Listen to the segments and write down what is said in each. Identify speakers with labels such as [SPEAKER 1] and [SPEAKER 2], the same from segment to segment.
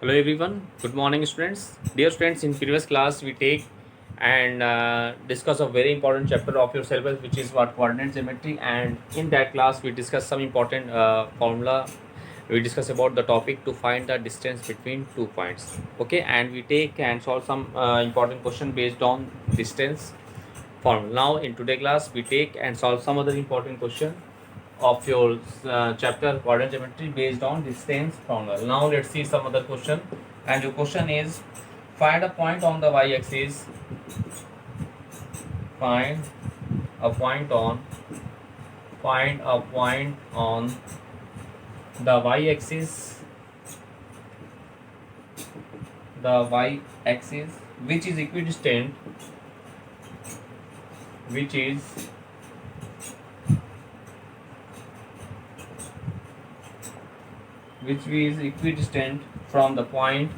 [SPEAKER 1] Hello everyone. Good morning, students. Dear students, in previous class we take and discuss a very important chapter of your syllabus, which is what coordinate geometry. And in that class, we discuss some important formula. We discuss about the topic to find the distance between 2 points. Okay, and we take and solve some important question based on distance formula. Now, in today class, we take and solve some other important question of your chapter coordinate geometry based on distance formula. Now let's see some other question, and your question is find a point on the y-axis. Find a point on find a point on the y-axis, which is equidistant, which is equidistant from the point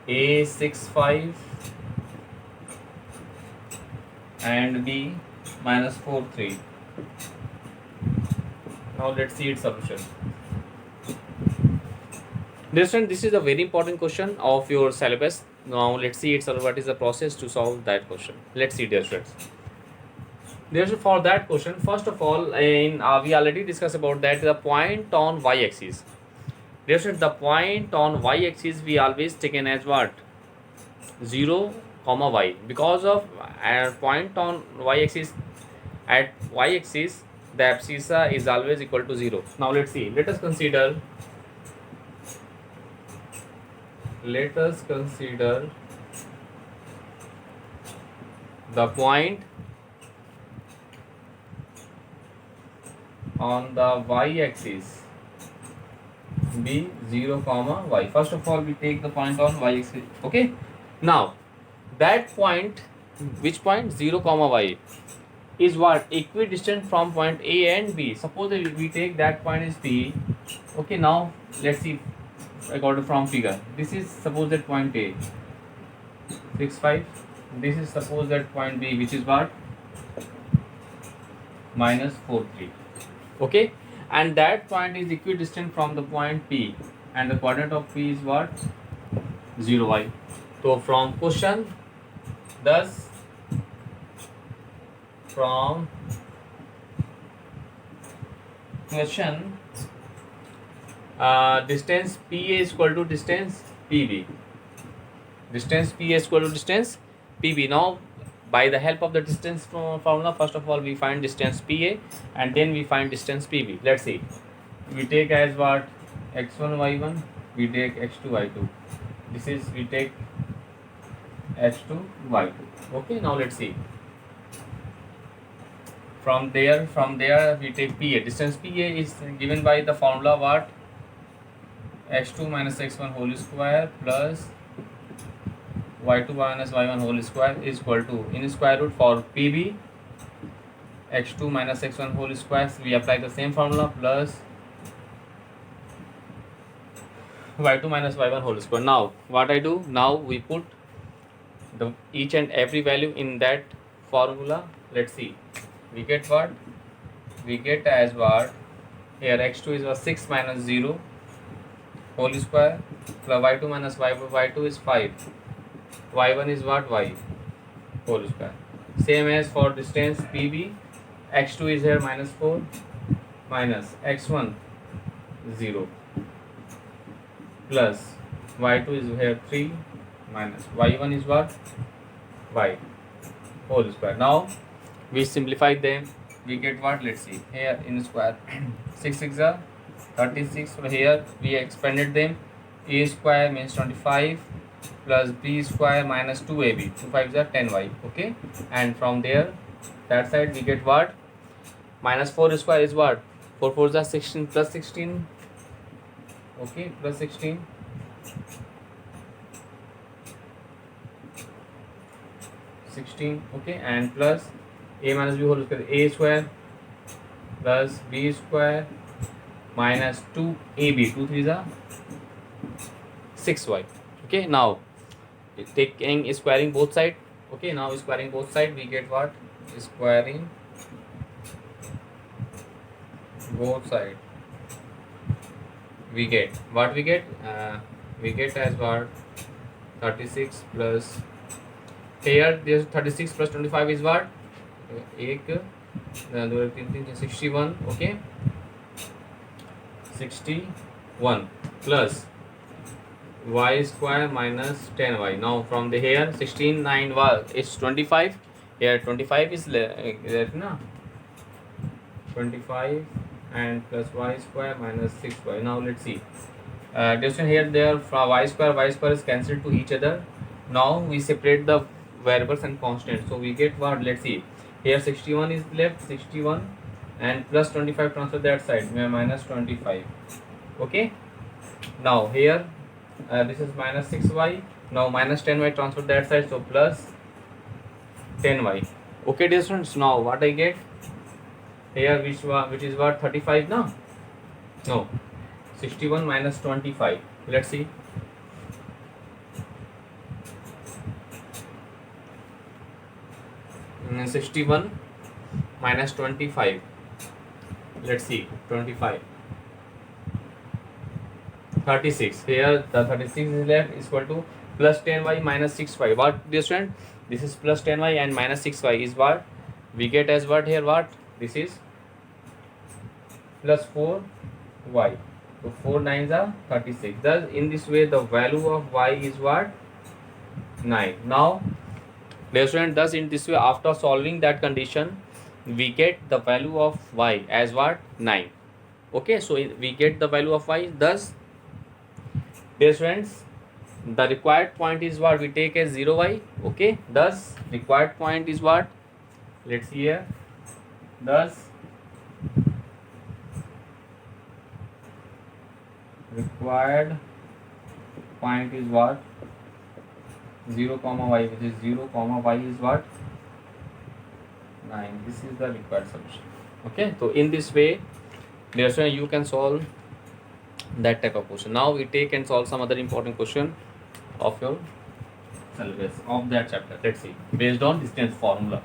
[SPEAKER 1] A65 and B -43. Now let's see its solution. Listen, this is a very important question of your syllabus. Now let's see what is the process to solve that question. Let's see, dear students. Therefore, for that question, first of all, we already discussed about that the point on y-axis. Therefore, the point on y-axis we always taken as what? 0, y. Because of point on y-axis, at y-axis the abscissa is always equal to 0. Now let's see. Let us consider the point on the y-axis be 0, y. First of all, we take the point on y-axis. Okay. Now, that point, which point? 0, y, is what? Equidistant from point A and B. Suppose that we take that point is P. Okay. Now, let's see. I got it from figure. This is suppose that point A, 65. This is suppose that point B, which is what? -43. Okay, and that point is equidistant from the point P, and the coordinate of P is what? 0, y. So from question, thus from question, distance PA is equal to distance PB. Distance PA is equal to distance PB. Now, by the help of the distance formula, first of all we find distance PA, and then we find distance PB. Let's see. We take as what? x1 y1. We take x2 y2. This is we take h2 y2. Okay. Now let's see. From there we take PA. Distance PA is given by the formula what? x2 minus x1 whole square plus y2 minus y1 whole square is equal to, in square root for PB, x2 minus x1 whole square, we apply the same formula, plus y2 minus y1 whole square. Now what I do, now we put the each and every value in that formula. Let's see. We get what? We get as what? Here x2 is what? 6 minus 0 whole square plus y2 minus y2 is 5. y1 is what? Y whole square. Same as for distance PB, x2 is here -4 minus x1 0 plus y2 is here 3 minus y1 is what? Y whole square. Now we simplify them, we get what? Let's see. Here in square 6 6 are 36. So here we expanded them. A square means 25 plus b square minus 2ab. 2 5s are 10y. Okay, and from there that side we get what? -4 square is what? 4 4s are 16 plus 16. Okay, plus 16. 16. Okay, and plus a minus b whole square, a square plus b square minus 2ab. 2 3s are 6y. Okay, now taking squaring both side. Okay, now squaring both side we get what? Squaring both side, we get what we get as what 36 plus, here this 36 plus 25 is what एक 61, okay, 61 plus y square minus 10y. Now from the here 16 9 was is 25, here 25 is left na, 25 and plus y square minus 6y. Now let's see, here there from y square is cancelled to each other. Now we separate the variables and constants, so we get what, let's see, here 61 is left, 61 and plus 25 transfer that side, minus 25, okay. Now here this is minus 6y, now minus 10y transfer that side, so plus 10y, okay dear students. Now what I get here, which is what 35 now, no, 61 minus 25, let's see, and 61 minus 25, let's see, 25, 36, here the 36 is left is equal to plus 10y minus 6y. What dear student, this is plus 10y and minus 6y is what we get as what here, what this is plus 4y, so 4 9s are 36. Thus in this way the value of y is what 9. Now dear student, thus in this way after solving that condition we get the value of y as what 9, okay. So we get the value of y. Thus dear students, the required point is what we take as 0y, okay. Thus required point is what, let's see here, thus required point is what 0 comma y, which is 0 comma y is what 9. This is the required solution, okay. So in this way dear student, you can solve that type of question. Now we take and solve some other important question of your syllabus of that chapter. Let's see, based on distance formula.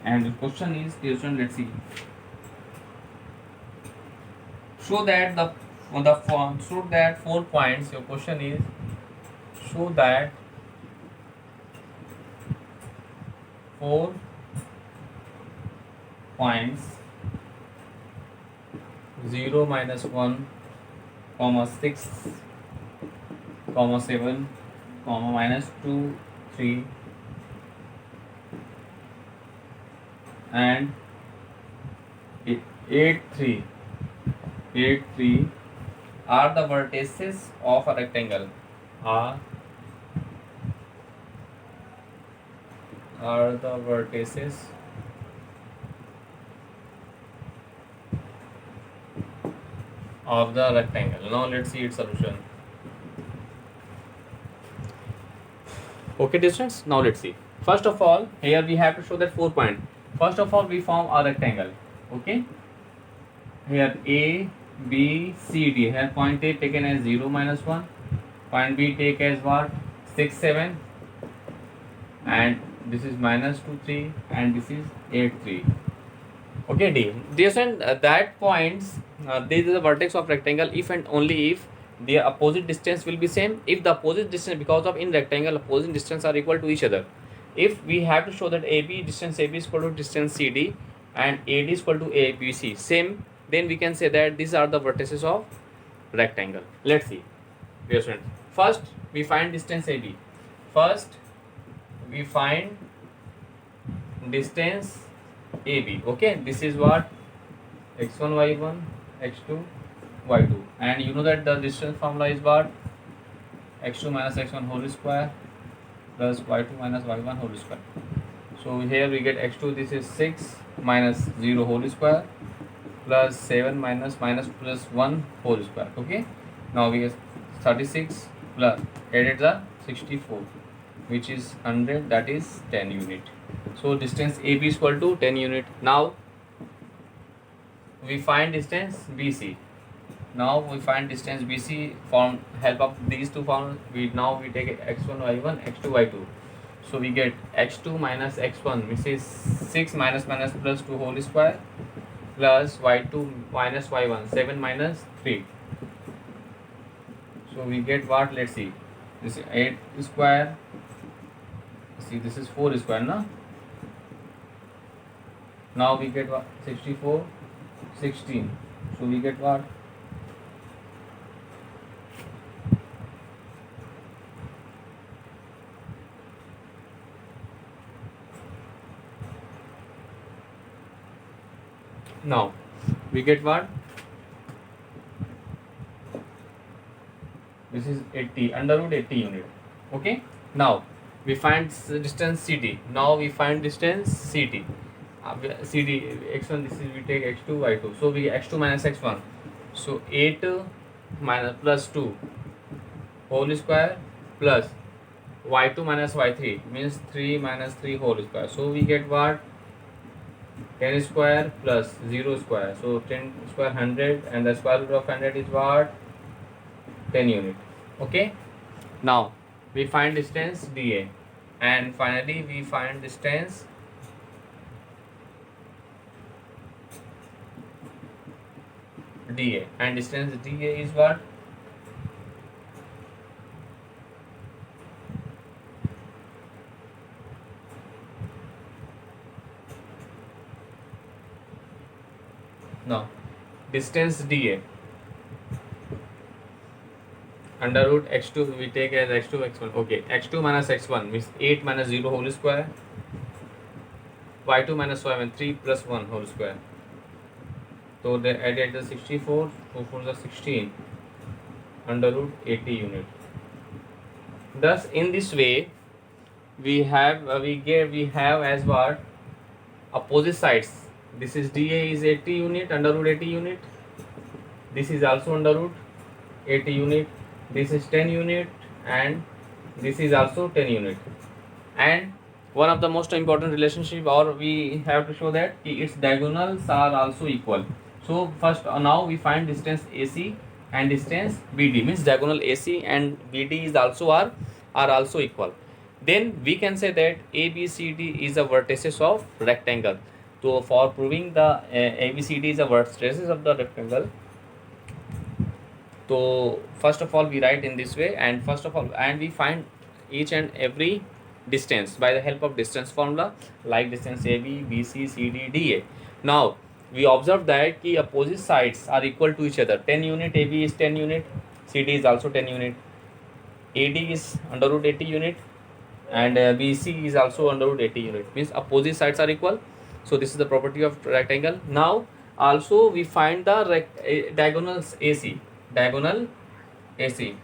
[SPEAKER 1] And the question is, let's see, show that show that 4 points. Your question is, show that 4 points 0 minus 1 comma 6 comma 7 comma minus 2 3 and 8 3 are the vertices of a rectangle, are the vertices of the rectangle. Now let's see its solution. Okay distance, now let's see. First of all, here we have to show that 4 point. First of all, we form a rectangle, okay. Here A, B, C, D. Here point A taken as 0 minus 1, point B take as what 6 7, and this is minus 2 3, and this is 8 3. Okay, D. This and that points, this is the vertex of rectangle if and only if the opposite distance will be same. If the opposite distance, because of in rectangle opposite distance are equal to each other. If we have to show that AB, distance AB is equal to distance CD and AD is equal to ABC same, then we can say that these are the vertices of rectangle. Let's see, dear students. First we find distance AB. First we find distance AB, okay. This is what x1 y1 x2 y2, and you know that the distance formula is what x2 minus x1 whole square plus y2 minus y1 whole square. So here we get x2, this is 6 minus 0 whole square plus 7 minus plus 1 whole square, okay. Now we get 36 plus added the 64, which is 100, that is 10 unit. So distance AB is equal to 10 unit. Now we find distance BC. Now we find distance BC from help of these two formulas. We take x1 y1 x2 y2. So we get x2 minus x1, which is 6 minus minus plus 2 whole square, plus y2 minus y1, 7 minus 3. So we get what? Let's see. This is 8 square. See, this is 4 square, no? Now we get what? 64, 16. So we get what? Now we get what? This is 80 under root 80 unit. Okay. Now we find distance CT. Now we find distance CT. CD x1. This is we take x2 y2. So we get x2 minus x1. So 8 minus plus 2 whole square plus y2 minus y3 means 3 minus 3 whole square. So we get what? 10 square plus 0 square. So 10 square 100, and the square root of 100 is what? 10 unit. Okay. Now we find distance DA, and finally we find distance DA, and distance DA is what? Now distance DA under root x2 we take as x2 x1. Okay, x2 minus x1 means 8 minus 0 whole square, y2 minus y1 3 plus 1 whole square. So they added the 64, 2 4 the 16 under root 80 unit. Thus in this way we have as what? Opposite sides. This is DA is 80 unit under root 80 unit. This is also under root 80 unit. This is 10 unit, and this is also 10 unit. And one of the most important relationship, or we have to show that its diagonals are also equal. So first now we find distance AC and distance BD, means diagonal AC and BD is also are also equal. Then we can say that ABCD is a vertices of rectangle. So for proving the ABCD is a vertices of the rectangle, so first of all we write in this way, and we find each and every distance by the help of distance formula, like distance AB, BC, CD, DA. Now we observe that the opposite sides are equal to each other. 10 unit AB is 10 unit, CD is also 10 unit, AD is under root 80 unit, and BC is also under root 80 unit, means opposite sides are equal. So this is the property of rectangle. Now also we find the diagonals AC. Diagonal AC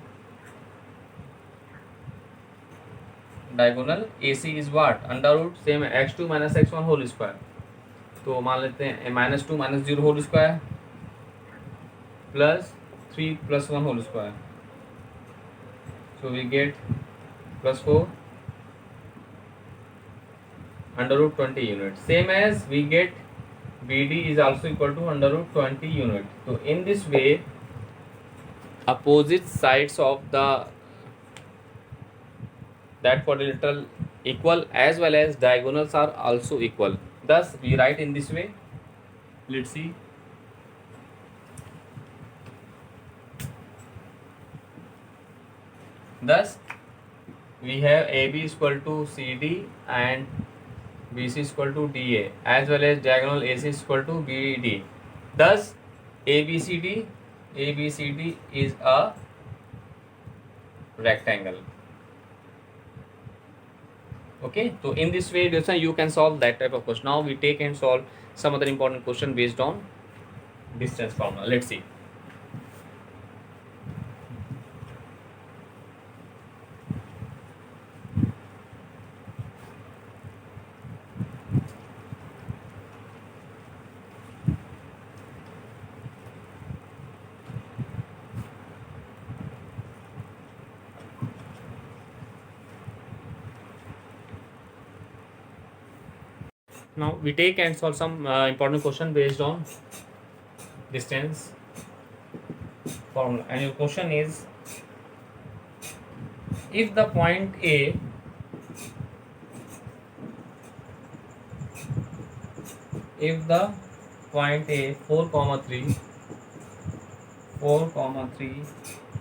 [SPEAKER 1] is what? Under root same x2 minus x1 whole square. तो मान लेते हैं -2 minus 0 whole square plus 3 plus 1 whole square. So we get plus 4 under root 20 unit. Same as we get BD is also equal to under root 20 unit. So in this way opposite sides of that quadrilateral equal, as well as diagonals are also equal. Thus we write in this way. Let's see. Thus we have AB is equal to CD and BC is equal to DA, as well as diagonal AC is equal to BD. Thus ABCD is a rectangle. Okay, so in this way you can solve that type of question. Now we take and solve some other important question based on distance formula. Let's see. Now we take and solve some important question based on distance formula. And your question is, if the point A if the point A 4 comma 3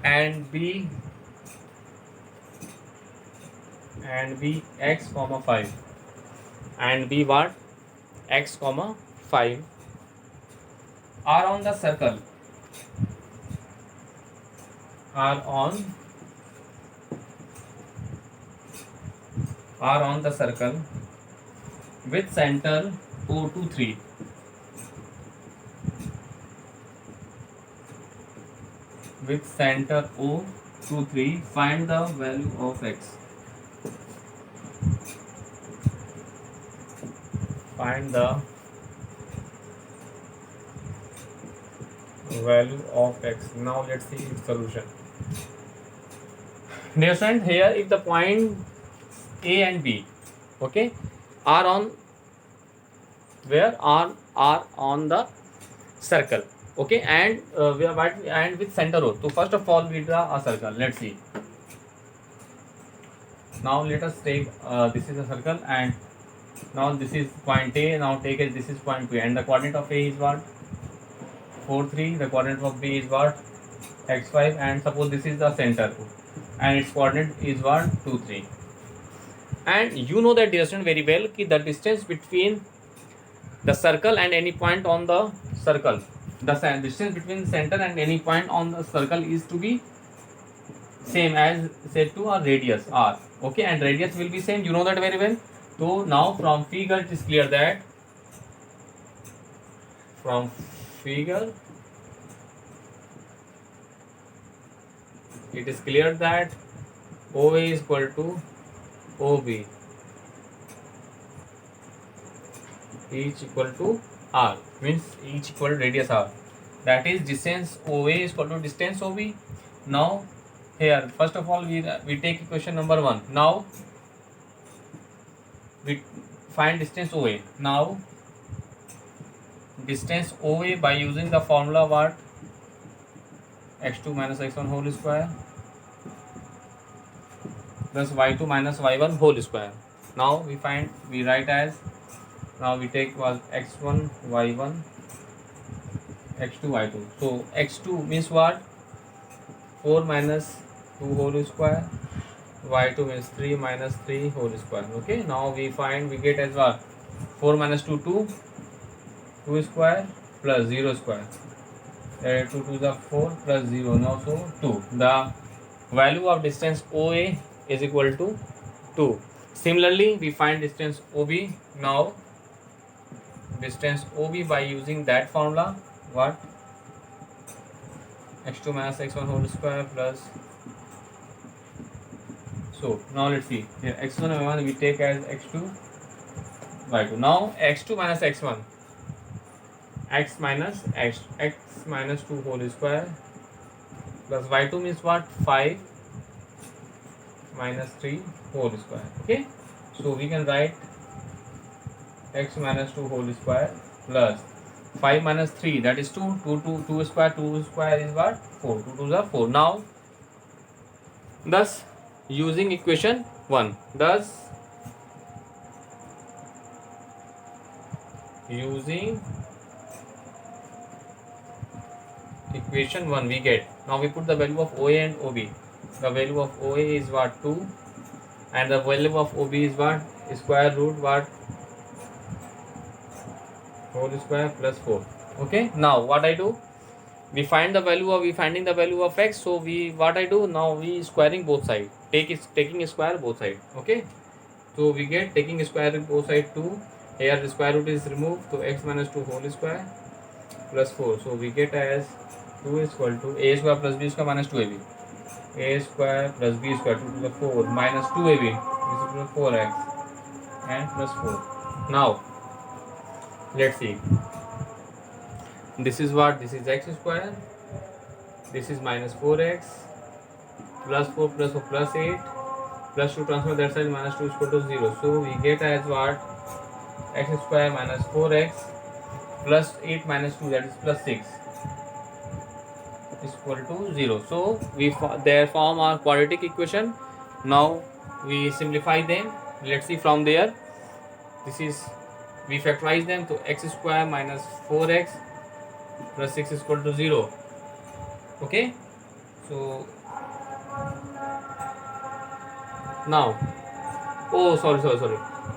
[SPEAKER 1] and B x comma 5 and B what x comma 5 are on the circle are on the circle with center O to 3. With center O to 3, find the value of x. Find the value of x. Now let's see its solution. Dear friend, here if the point A and B, okay, are on where are on the circle, okay, and we are and with center O. So first of all we draw a circle. Let's see. Now let us take this is a circle, and now this is point A. Now take it, this is point B, and the coordinate of A is what? 4 3. The coordinate of B is what? x5, and suppose this is the center and its coordinate is what? 2 3. And you know that distance very well, ki the distance between the circle and any point on the circle, the distance between center and any point on the circle is to be same as said to a radius r, okay, and radius will be same, you know that very well. So now from figure it is clear that OA is equal to OB, each equal to r, means each equal to radius r, that is distance OA is equal to distance OB. Now here first of all we take equation number 1. Now we find distance OA. Now distance OA by using the formula what? x2 minus x1 whole square plus y2 minus y1 whole square. Now we write as, now we take was x1 y1 x2 y2. So x2 means what? 4 minus 2 whole square, y2 means 3 minus 3 whole square, okay. Now we get as what? 4 minus 2 2 square plus 0 square, 2 to the 4 plus 0, now so 2. The value of distance OA is equal to 2. Similarly we find distance OB. Now distance OB by using that formula, what? x2 minus x1 whole square plus, so now let's see here, x1 and y1 we take as x2 y2. Now x2 minus x1, x minus 2 whole square plus y2 means what? 5 minus 3 whole square, okay. So we can write x minus 2 whole square plus 5 minus 3, that is 2 square is what? 4, 2 to the 4. Now thus using equation 1, using equation 1 we get, now we put the value of OA and OB. The value of OA is what? 2, and the value of OB is what? Square root what? Whole square plus 4, okay. Now what I do, we finding the value of x. So what I do now, we squaring both sides, taking a square both sides, okay. So we get taking a square both sides 2, here the square root is removed, so x minus 2 whole square plus 4. So we get as 2 is equal to a square plus b square minus 2ab, a square plus b square 2 to the 4 minus 2ab is equal to 4x and plus 4. Now let's see, this is what? This is x square, this is minus 4x plus 4 plus 4 plus 8 plus 2 transfer that side minus 2 is equal to 0. So we get as what? x square minus 4x plus 8 minus 2, that is plus 6, is equal to 0. So we there form our quadratic equation. Now we simplify them. Let's see from there. This is, we factorize them to x square minus 4x plus 6 is equal to 0. Okay, so now, oh sorry,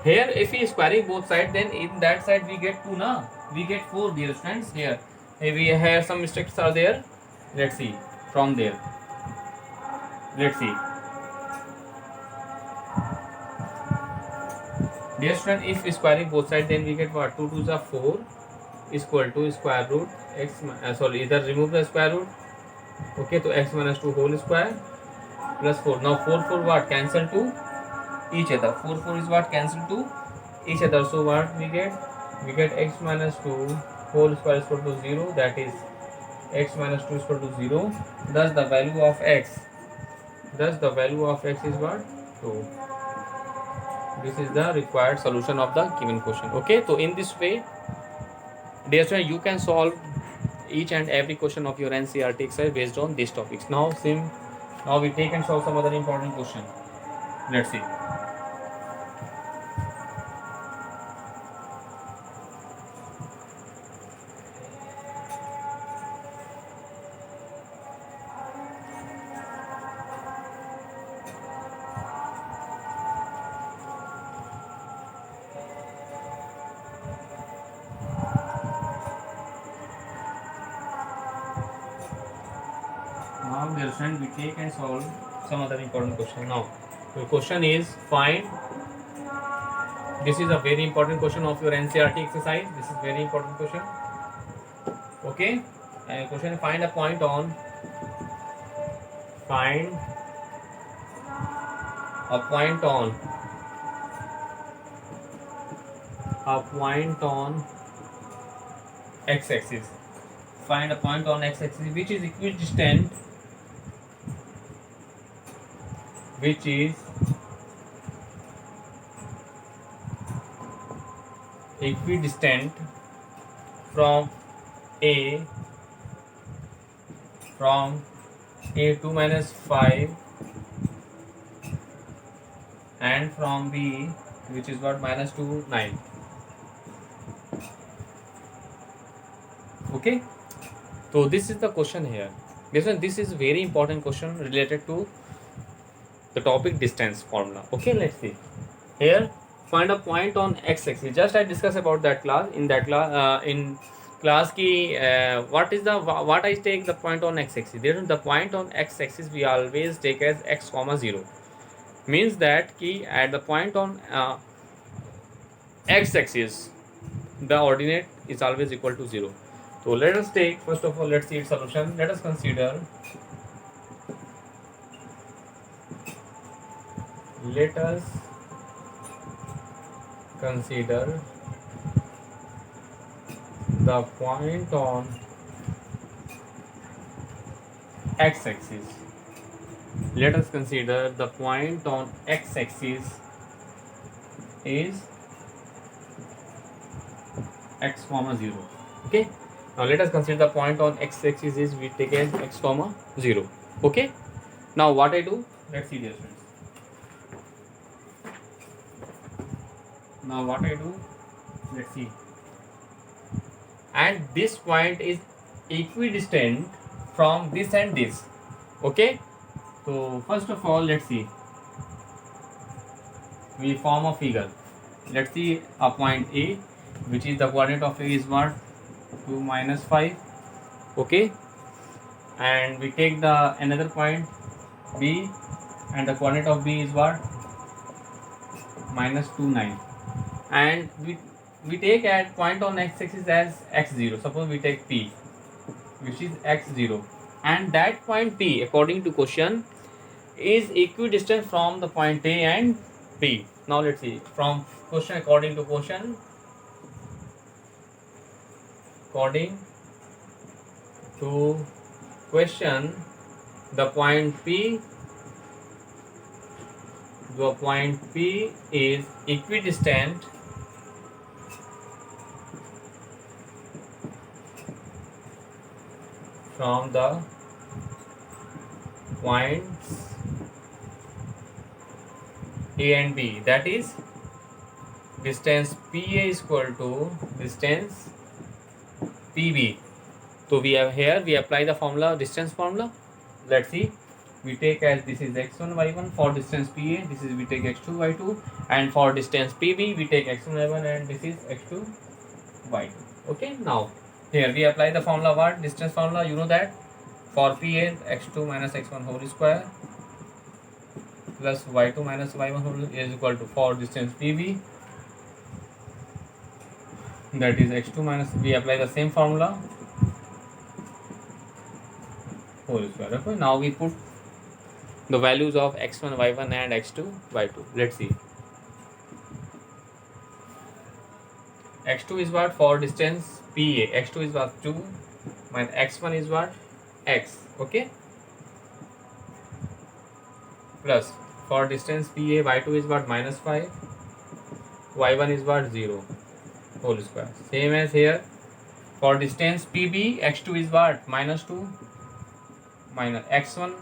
[SPEAKER 1] here if we squaring both sides, then in that side we get 2 na, we get 4, dear friends. Here we have some mistakes are there. Let's see from there. Let's see, dear friend, if we squaring both sides, then we get what? 2 2s are 4 is equal to square root x, either remove the square root. Okay, so x minus 2 whole square plus 4. Now 4 what? Cancel to each other. 4 is what? Cancel to each other. So what we get? We get x minus 2 whole square is equal to 0. That is x minus 2 is equal to 0. Thus the value of x is what? 2. This is the required solution of the given question. Okay, so in this way, dear students, you can solve each and every question of your NCERT exercise based on these topics. Now we take and solve some other important question. Let's see. Now dear friend, we take and solve some other important question. Now the question is find, this is a very important question of your NCERT exercise. This is very important question. Okay, and question, find a point on x-axis. Find a point on x-axis which is equidistant from A 2 minus 5 and from B, which is what? Minus 2 9. Okay, so this is the question here. This is very important question related to the topic distance formula. Okay, let's see here. Find a point on x-axis. Just I discussed about that class. In class ki what I take the point on x-axis. The point on x-axis we always take as x comma 0. Means that ki at the point on x-axis the ordinate is always equal to 0. So let us take, first of all, let's see its solution. Let us consider the point on x-axis. Let us consider the point on x-axis is x comma 0. Okay, now let us consider the point on x-axis is, we take as x comma 0. Okay, now what I do, let's see this, friends. Now what I do, let's see, and this point is equidistant from this and this. Okay, so first of all, let's see, we form a figure. Let's see a point A, which is the coordinate of A is what? 2 minus 5. Okay, and we take the another point B, and the coordinate of B is what? Minus 2 9. And we take at point on x-axis as x0. Suppose we take P, which is x0, and that point P, according to question, is equidistant from the point A and P. Now let's see from question, according to question, the point P is equidistant from the points A and B, that is distance PA is equal to distance PB. So we have here, we apply the formula, distance formula. Let's see, we take as this is x1 y1 for distance PA, this is we take x2 y2, and for distance PB we take x1 y1 and this is x2 y2. Okay, now here we apply the formula, what distance formula, you know that for PA x2 minus x1 whole square plus y2 minus y1 whole is equal to, for distance PB that is x2 minus, we apply the same formula whole square. Okay, now we put the values of x1 y1 and x2 y2. Let's see, x2 is what, for distance PA x2 is what 2 minus x1 is what x, okay, plus for distance PA y2 is what minus 5, y1 is what 0 whole square. Same as here for distance PB x2 is what minus 2 minus x1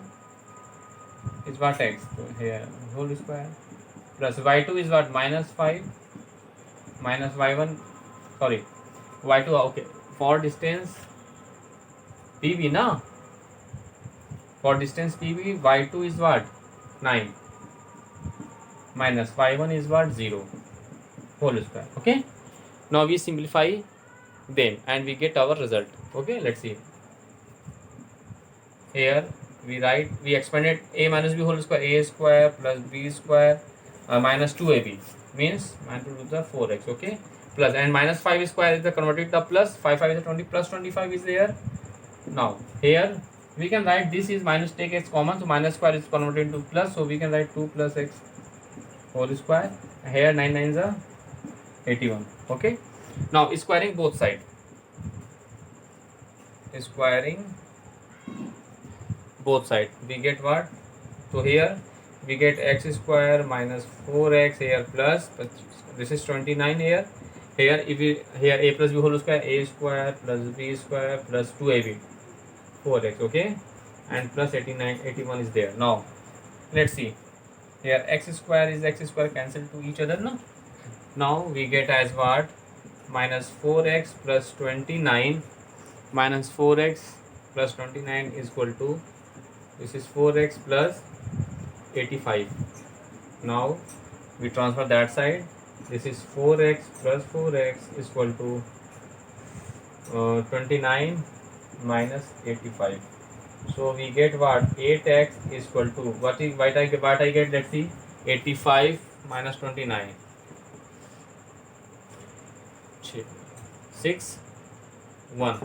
[SPEAKER 1] is what x, so here whole square, plus y2 is what minus 5 minus y1, sorry y2, okay, for distance PB now, for distance PB y2 is what 9 minus y1 is what 0 whole square. Okay, now we simplify them and we get our result. Okay, let's see, here we write, we expanded a minus b whole square, a square plus b square minus 2ab means minus 2 to the 4x, okay, plus, and minus 5 square is the converted the plus 5 is the 20 plus 25 is there. Now here we can write, this is minus, take x common, so minus square is converted to plus, so we can write 2 plus x whole square, here 9 9s are 81. Okay, now squaring both sides, squaring both sides we get what, so here we get x square minus 4x here plus, but this is 29 here, here if we, here a plus b whole square, a square plus b square plus 2ab 4x, okay, and plus 89 81 is there. Now let's see, here x square is x square cancel to each other, no, now we get as what minus 4x plus 29 minus 4x plus 29 is equal to, this is 4x plus 85. Now we transfer that side, this is 4x plus 4x is equal to 29 minus 85. So we get what, 8x is equal to what I get, let's see, 85 minus 29 6 1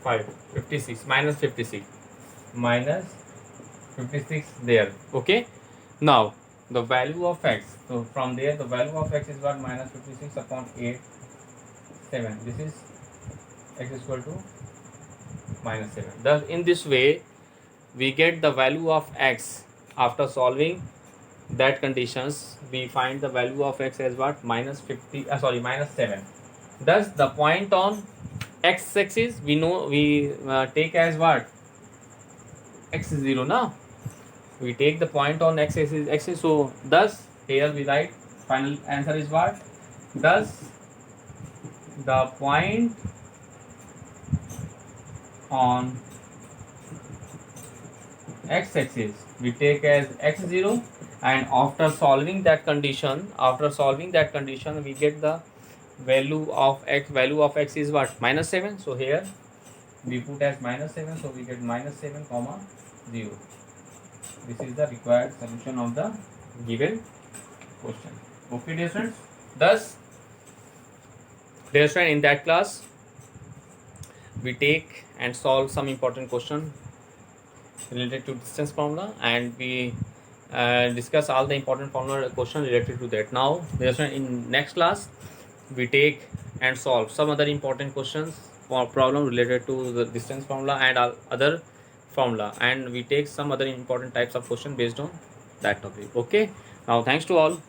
[SPEAKER 1] 5 56 minus 56 minus 56 there. Okay, now the value of x, so from there the value of x is what, minus 56 upon 8 7, this is x is equal to minus 7. Thus in this way we get the value of x after solving that conditions, we find the value of x as what, minus 50 minus 7. Thus the point on x axis we know, we take as what, x is 0 now, we take the point on x axis, so thus here we write final answer is what, thus the point on x axis we take as x0, and after solving that condition we get the value of x is what, minus 7, so here we put as minus 7, so we get minus 7 comma 0. This is the required solution of the given question. Okay dear friends, thus dear friend, in that class we take and solve some important question related to distance formula, and we discuss all the important formula question related to that. Now dear friend, in next class we take and solve some other important questions or problem related to the distance formula and other formula, and we take some other important types of question based on that topic. Okay, now thanks to all.